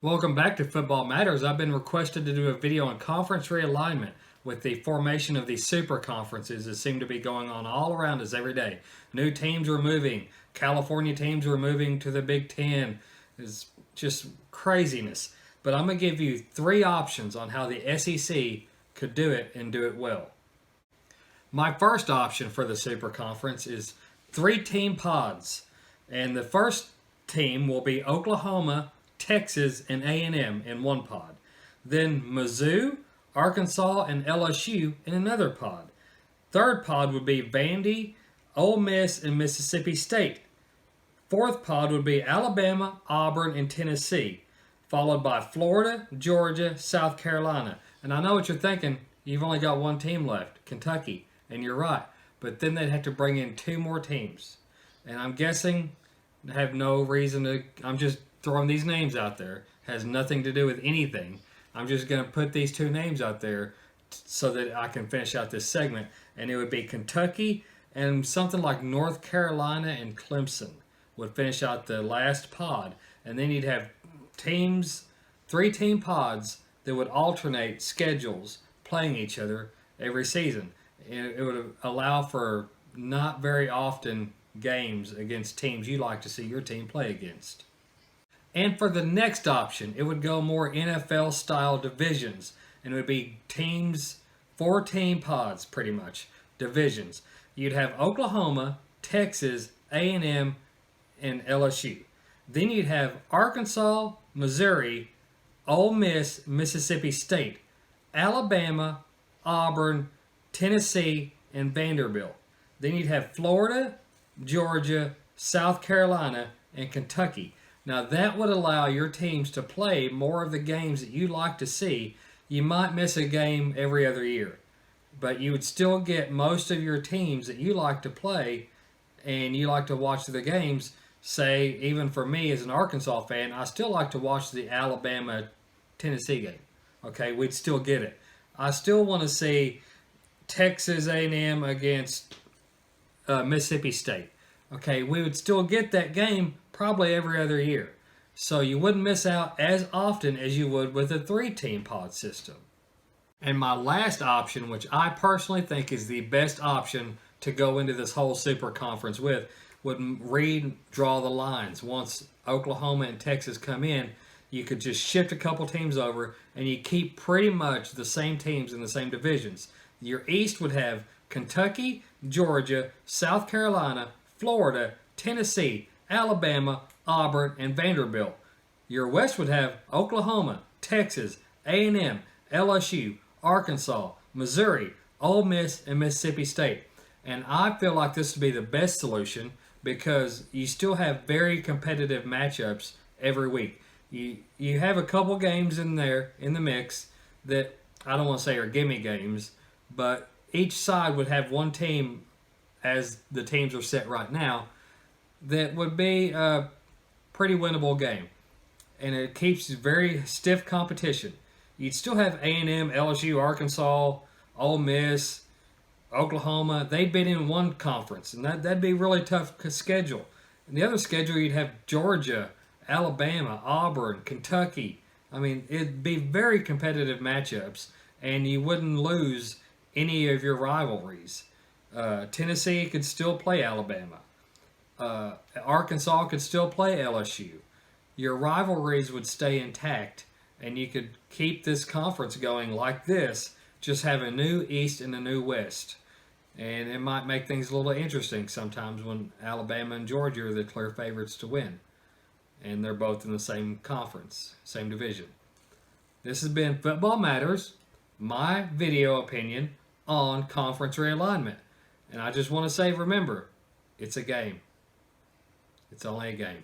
Welcome back to Football Matters. I've been requested to do a video on conference realignment with the formation of these super conferences that seem to be going on all around us every day. New teams are moving. California teams are moving to the Big Ten. It's just craziness. But I'm going to give you three options on how the SEC could do it and do it well. My first option for the super conference is 3-team pods. And the first team will be Oklahoma, Texas, and A&M in one pod. Then Mizzou, Arkansas, and LSU in another pod. Third pod would be Vandy, Ole Miss, and Mississippi State. Fourth pod would be Alabama, Auburn, and Tennessee, followed by Florida, Georgia, South Carolina. And I know what you're thinking. You've only got one team left, Kentucky, and you're right. But then they'd have to bring in two more teams. And I'm guessing, I have no reason to, I'm just throwing these names out there. Has nothing to do with anything. I'm just going to put these two names out there so that I can finish out this segment. And it would be Kentucky and something like North Carolina and Clemson would finish out the last pod. And then you'd have teams, 3-team pods that would alternate schedules playing each other every season. It would allow for not very often games against teams you like to see your team play against. And for the next option, it would go more NFL-style divisions. And it would be teams, 4-team pods, pretty much, divisions. You'd have Oklahoma, Texas, A&M, and LSU. Then you'd have Arkansas, Missouri, Ole Miss, Mississippi State, Alabama, Auburn, Tennessee, and Vanderbilt. Then you'd have Florida, Georgia, South Carolina, and Kentucky. Now that would allow your teams to play more of the games that you like to see. You might miss a game every other year, but you would still get most of your teams that you like to play and you like to watch the games. Say, even for me as an Arkansas fan, I still like to watch the Alabama-Tennessee game. Okay, we'd still get it. I still want to see Texas A&M against Mississippi State. Okay, we would still get that game probably every other year. So you wouldn't miss out as often as you would with a 3-team pod system. And my last option, which I personally think is the best option to go into this whole super conference with, would redraw the lines. Once Oklahoma and Texas come in, you could just shift a couple teams over and you keep pretty much the same teams in the same divisions. Your East would have Kentucky, Georgia, South Carolina, Florida, Tennessee, Alabama, Auburn, and Vanderbilt. Your West would have Oklahoma, Texas, A&M, LSU, Arkansas, Missouri, Ole Miss, and Mississippi State. And I feel like this would be the best solution because you still have very competitive matchups every week. You have a couple games in there in the mix that I don't want to say are gimme games, but each side would have one team, as the teams are set right now, that would be a pretty winnable game. And it keeps very stiff competition. You'd still have A&M, LSU, Arkansas, Ole Miss, Oklahoma. They'd be in one conference, and that'd be a really tough schedule. And the other schedule, you'd have Georgia, Alabama, Auburn, Kentucky. I mean, it'd be very competitive matchups, and you wouldn't lose any of your rivalries. Tennessee could still play Alabama. Arkansas could still play LSU. Your rivalries would stay intact, and you could keep this conference going like this, just have a new East and a new West. And it might make things a little interesting sometimes when Alabama and Georgia are the clear favorites to win. And they're both in the same conference, same division. This has been Football Matters, my video opinion on conference realignment. And I just want to say, remember, it's a game. It's only a game.